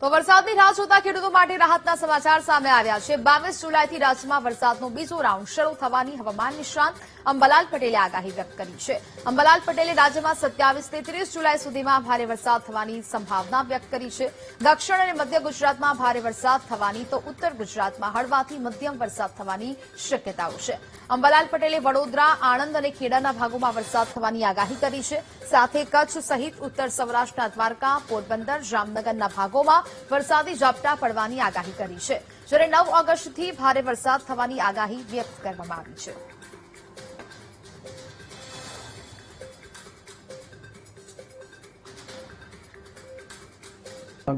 તો વરસાદની રાહ જોતા ખેડૂતો માટે રાહતના સમાચાર સામે આવ્યા છે। 22 જુલાઈથી રાજ્યમાં વરસાદનો બીજો રાઉન્ડ શરૂ થવાની હવામાન નિષ્ણાંત અંબાલાલ પટેલે આગાહી વ્યક્ત કરી છે। અંબાલાલ પટેલે રાજ્યમાં 27 થી 30 જુલાઈ સુધીમાં ભારે વરસાદ થવાની સંભાવના વ્યક્ત કરી છે। દક્ષિણ અને મધ્ય ગુજરાતમાં ભારે વરસાદ થવાની તો ઉત્તર ગુજરાતમાં હળવાથી મધ્યમ વરસાદ થવાની શક્યતાઓ છે। અંબાલાલ પટેલે વડોદરા, આણંદ અને ખેડાના ભાગોમાં વરસાદ થવાની આગાહી કરી છે। સાથે કચ્છ સહિત ઉત્તર સૌરાષ્ટ્રના દ્વારકા, પોરબંદર, જામનગરના ભાગોમાં વરસાદી ઝાપટા પડવાની આગાહી કરી છે। જ્યારે 9 ઓગસ્ટથી ભારે વરસાદ થવાની આગાહી વ્યક્ત કરવામાં આવી છે।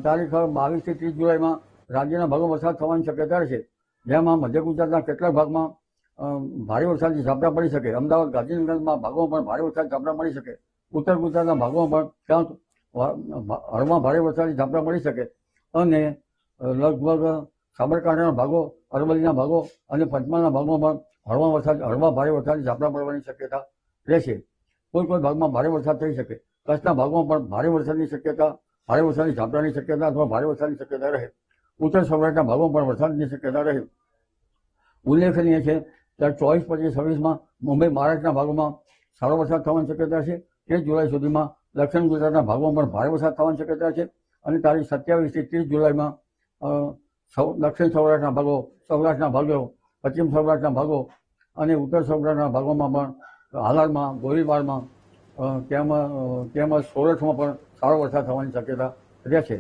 તારીખ 22 થી 30 જુલાઈમાં રાજ્યના ભાગોમાં વરસાદ થવાની શક્યતા છે, જેમાં મધ્ય ગુજરાતના કેટલાક ભાગમાં ભારે વરસાદની ઝાપટા પડી શકે। અમદાવાદ, ગાંધીનગરના ભાગોમાં પણ ભારે વરસાદ ઝાપટા પડી શકે। ઉત્તર ગુજરાતના ભાગોમાં પણ ક્યાંક હળવા ભારે વરસાદની ઝાપટા પડી શકે અને લગભગ સાબરકાંઠાના ભાગો, અરવલ્લીના ભાગો અને પંચમહાલના ભાગોમાં પણ હળવા ભારે વરસાદની ઝાપટા પડવાની શક્યતા રહેશે। કોઈ ભાગમાં ભારે વરસાદ થઈ શકે। કચ્છના ભાગમાં પણ ભારે વરસાદની ઝાપટાની શક્યતા અથવા ભારે વરસાદની શક્યતા રહે। ઉત્તર સૌરાષ્ટ્રના ભાગોમાં પણ વરસાદની શક્યતા રહે। ઉલ્લેખનીય છે કે 24, 25, 26માં મુંબઈ, મહારાષ્ટ્રના ભાગોમાં સારો વરસાદ થવાની શક્યતા છે। 30 જુલાઈ સુધીમાં દક્ષિણ ગુજરાતના ભાગોમાં પણ ભારે વરસાદ થવાની શક્યતા છે અને તારીખ 27 થી 30 જુલાઈમાં દક્ષિણ સૌરાષ્ટ્રના ભાગો, સૌરાષ્ટ્રના ભાગો, પશ્ચિમ સૌરાષ્ટ્રના ભાગો અને ઉત્તર સૌરાષ્ટ્રના ભાગોમાં પણ હાલારમાં, ગોળીબારમાં તેમજ સોરઠમાં પણ સારો વરસાદ થવાની શક્યતા રહેશે।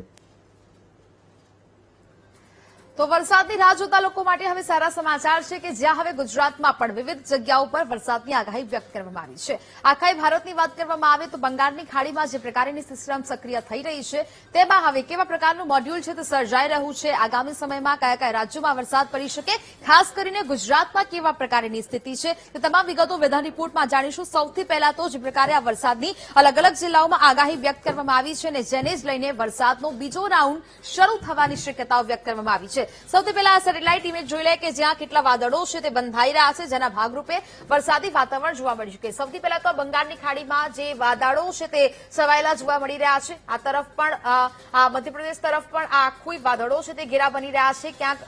તો વરસાદની રાહ જોતા લોકો માટે હવે સારા સમાચાર છે કે જ્યાં હવે ગુજરાતમાં પણ વિવિધ જગ્યાઓ પર વરસાદની આગાહી વ્યક્ત કરવામાં આવી છે। આખાય ભારતની વાત કરવામાં આવે તો બંગાળની ખાડીમાં જે પ્રકારની સિસ્ટમ સક્રિય થઈ રહી છે તેમાં હવે કેવા પ્રકારનું મોડ્યુલ છે તે સર્જાઈ રહ્યું છે। આગામી સમયમાં કયા કયા રાજ્યોમાં વરસાદ પડી શકે, ખાસ કરીને ગુજરાતમાં કેવા પ્રકારની સ્થિતિ છે તે તમામ વિગતો વેધર રિપોર્ટમાં જાણીશું। સૌથી પહેલા તો જે પ્રકારે આ વરસાદની અલગ અલગ જિલ્લાઓમાં આગાહી વ્યક્ત કરવામાં આવી છે અને જેને જ લઈને વરસાદનો બીજો રાઉન્ડ શરૂ થવાની શક્યતાઓ વ્યક્ત કરવામાં આવી છે। સૌથી પહેલા આ સેટેલાઇટ ઇમેજ જોઈ લે કે જ્યાં કેટલા વાદળો છે તે બંધાઈ રહ્યા છે, જેના ભાગરૂપે વરસાદી વાતાવરણ જોવા મળી શકે। સૌથી પહેલા તો બંગાળની ખાડીમાં જે વાદળો છે તે છવાયેલા જોવા મળી રહ્યા છે। આ તરફ પણ મધ્યપ્રદેશ તરફ પણ આ આખું વાદળો છે તે ઘેરા બની રહ્યા છે। ક્યાંક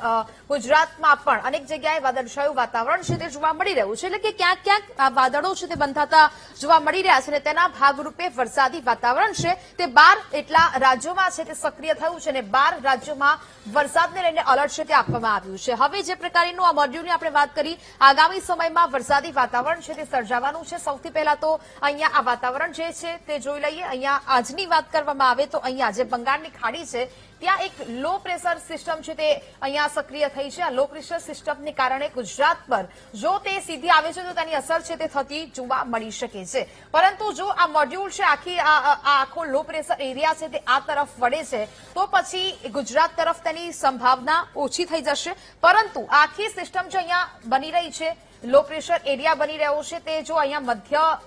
ગુજરાતમાં પણ અનેક જગ્યાએ વાદળછાયું વાતાવરણ છે તે જોવા મળી રહ્યું છે, એટલે કે ક્યાંક ક્યાંક આ વાદળો છે તે બંધાતા જોવા મળી રહ્યા છે અને તેના ભાગરૂપે વરસાદી વાતાવરણ છે તે 12 એટલા રાજ્યોમાં છે તે સક્રિય થયું છે અને 12 રાજ્યોમાં વરસાદને લઈને એલર્ટ છે તે આપવામાં આવ્યું છે। હવે જે પ્રકારનું આ મોડ્યુલની આપણે વાત કરી, આગામી સમયમાં વરસાદી વાતાવરણ છે તે સર્જાવાનું છે। સૌથી પહેલા તો અહીંયા આ વાતાવરણ જે છે તે જોઈ લઈએ। અહીંયા આજની વાત કરવામાં આવે તો અહીંયા જે બંગાળની ખાડી છે ત્યાં એક લો પ્રેશર સિસ્ટમ છે તે અહીંયા સક્રિય થઈ છે। આ લો પ્રેશર સિસ્ટમને કારણે ગુજરાત પર જો તે સીધી આવે છે તો તેની અસર છે તે થતી જોવા મળી શકે છે, પરંતુ જો આ મોડ્યુલ છે આખો લો પ્રેશર એરિયા છે તે આ તરફ વળે છે તો પછી ગુજરાત તરફ તેની સંભાવના ઓછી થઈ જશે। પરંતુ આખી સિસ્ટમ જે અહીંયા બની રહી છે, લો પ્રેશર એરિયા બની રહ્યો છે, તે જો અહીંયા મધ્ય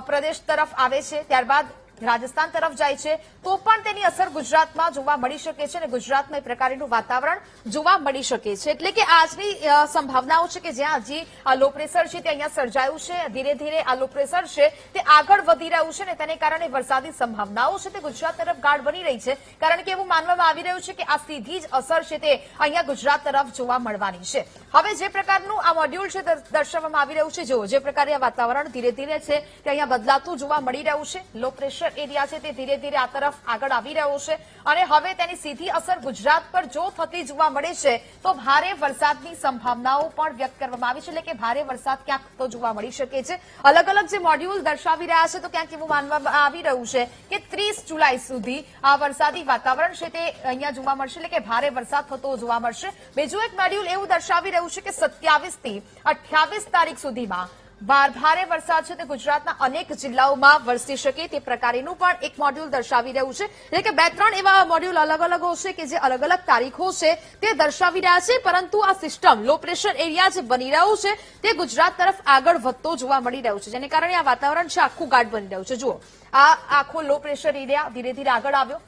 પ્રદેશ તરફ આવે છે, ત્યારબાદ રાજસ્થાન તરફ જાય છે તો પણ તેની અસર ગુજરાતમાં જોવા મળી શકે છે અને ગુજરાતમાં એ પ્રકારનું વાતાવરણ જોવા મળી શકે છે। એટલે કે આજની સંભાવનાઓ છે કે જ્યાં હજી આ લો પ્રેશર છે તે અહીંયા સર્જાયું છે, ધીરે ધીરે આ લો પ્રેશર છે તે આગળ વધી રહ્યું છે અને તેને કારણે વરસાદી સંભાવનાઓ છે તે ગુજરાત તરફ ગાઢ બની રહી છે, કારણ કે એવું માનવામાં આવી રહ્યું છે કે આ સીધી જ અસર છે તે અહીંયા ગુજરાત તરફ જોવા મળવાની છે। હવે જે પ્રકારનું આ મોડ્યુલ છે દર્શાવવામાં આવી રહ્યું છે, જો જે પ્રકારે આ વાતાવરણ ધીરે ધીરે છે તે અહીંયા બદલાતું જોવા મળી રહ્યું છે। લો પ્રેશર એરિયા છે તે ધીરે ધીરે આ તરફ આગળ આવી રહ્યો છે અને હવે તેની સીધી અસર ગુજરાત પર જો થતી જોવા મળે છે તો ભારે વરસાદની સંભાવનાઓ પણ વ્યક્ત કરવામાં આવી છે, એટલે કે ભારે વરસાદ ક્યાંક તો જોવા મળી શકે છે। અલગ અલગ જે મોડ્યુલ દર્શાવી રહ્યા છે તો ક્યાંક એવું માનવામાં આવી રહ્યું છે કે 30 જુલાઈ સુધી આ વરસાદી વાતાવરણ છે તે અહીંયા જોવા મળશે, એટલે કે ભારે વરસાદ થતો જોવા મળશે। બીજું એક મોડ્યુલ એવું દર્શાવી રહ્યું છે કે 27 થી 28 તારીખ સુધીમાં ભારે વરસાદ છે તે ગુજરાતના અનેક જિલ્લાઓમાં વરસી શકે તે પ્રકારનું પણ એક મોડ્યુલ દર્શાવી રહ્યું છે, એટલે કે 2-3 એવા મોડ્યુલ અલગ અલગ હશે કે જે અલગ અલગ તારીખો છે તે દર્શાવી રહ્યા છે, પરંતુ આ સિસ્ટમ લો પ્રેશર એરિયા જે બની રહ્યું છે તે ગુજરાત તરફ આગળ વધતો જોવા મળી રહ્યું છે, જેને કારણે આ વાતાવરણ છે આખું ગાઢ બની રહ્યું છે। જુઓ, આ આખો લો પ્રેશર એરિયા ધીરે ધીરે આગળ આવ્યો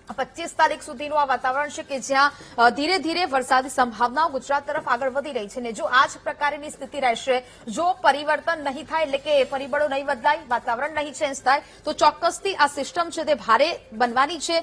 25 તારીખ સુધીનું આ વાતાવરણ છે કે જ્યાં ધીરે ધીરે વરસાદી સંભાવનાઓ ગુજરાત તરફ આગળ વધી રહી છે ને જો આ જ પ્રકારની સ્થિતિ રહેશે, જો પરિવર્તન નહીં થાય એટલે કે પરિબળો નહીં બદલાય, વાતાવરણ નહીં ચેન્જ થાય તો ચોક્કસથી આ સિસ્ટમ છે તે ભારે બનવાની છે,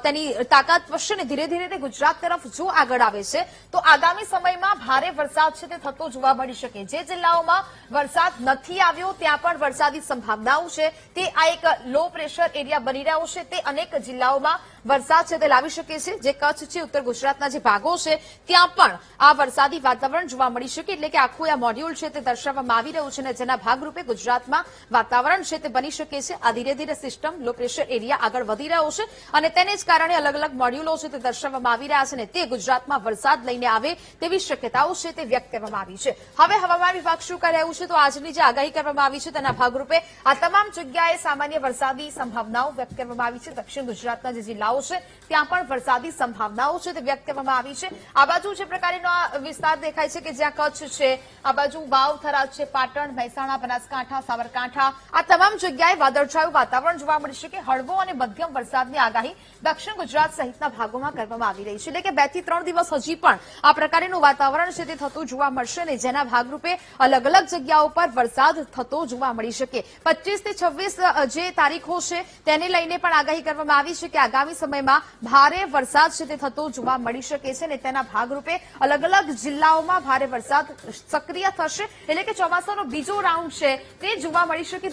તેની તાકાત વધશે ને ધીરે ધીરે તે ગુજરાત તરફ જો આગળ આવે છે તો આગામી સમયમાં ભારે વરસાદ છે તે થતો જોવા મળી શકે. જે જિલ્લાઓમાં વરસાદ નથી આવ્યો ત્યાં પણ વરસાદી સંભાવનાઓ છે તે આ એક લો પ્રેશર એરિયા બની રહ્યો છે તે અનેક જિલ્લાઓમાં વરસાદ છે તે લાવી શકે છે. જે કચ્છ છે, ઉત્તર ગુજરાતના જે ભાગો છે ત્યાં પણ આ વરસાદી વાતાવરણ જોવા મળી શકે. એટલે કે આખું આ મોડ્યુલ છે તે દર્શાવવામાં આવી રહ્યું છે અને જેના ભાગરૂપે ગુજરાતમાં વાતાવરણ છે તે બની શકે છે. આ ધીરે ધીરે સિસ્ટમ લો પ્રેશર એરિયા આગળ વધી રહ્યો છે અને તેને જ કારણે અલગ અલગ મોડ્યુલો છે તે દર્શાવવામાં આવી રહ્યા છે અને તે ગુજરાતમાં વરસાદ લઈને આવે તેવી શક્યતાઓ છે તે વ્યક્ત કરવામાં આવી છે. હવે હવામાન વિભાગ શું કરી રહ્યું છે તો આજની જે આગાહી કરવામાં આવી છે તેના ભાગરૂપે આ તમામ જગ્યાએ સામાન્ય વરસાદી સંભાવનાઓ વ્યક્ત કરવામાં આવી છે. દક્ષિણ ગુજરાતના જે જિલ્લાઓ છે ત્યાં પણ વરસાદી સંભાવનાઓ છે તે વ્યક્ત કરવામાં આવી છે. આ બાજુ જે પ્રકારનો આ વિસ્તાર દેખાય છે કે જ્યાં કચ્છ છે, આ બાજુ વાવ, થરાદ છે, પાટણ, મહેસાણા, બનાસકાંઠા, સાબરકાંઠા, આ તમામ જગ્યાએ વાદળછાયું વાતાવરણ જોવા મળી શકે. હળવો અને મધ્યમ વરસાદની આગાહી દક્ષિણ ગુજરાત સહિતના ભાગોમાં કરવામાં આવી રહી છે. એટલે કે 2 થી 3 દિવસ હજી પણ આ પ્રકારનું વાતાવરણ છે તે થતું જોવા મળશે અને જેના ભાગરૂપે અલગ અલગ જગ્યાઓ પર વરસાદ થતો જોવા મળી શકે. 25 થી 26 જે તારીખો છે તેને લઈને પણ આગાહી કરવામાં આવી છે કે આગામી સમયમાં ભારે વરસાદ છે તે થતો જોવા મળી શકે છે અને તેના ભાગરૂપે અલગ અલગ જિલ્લાઓમાં ભારે વરસાદ સક્રિય થશે. એટલે કે ચોમાસાનો બીજો રાઉન્ડ છે તે જોવા મળી શકે.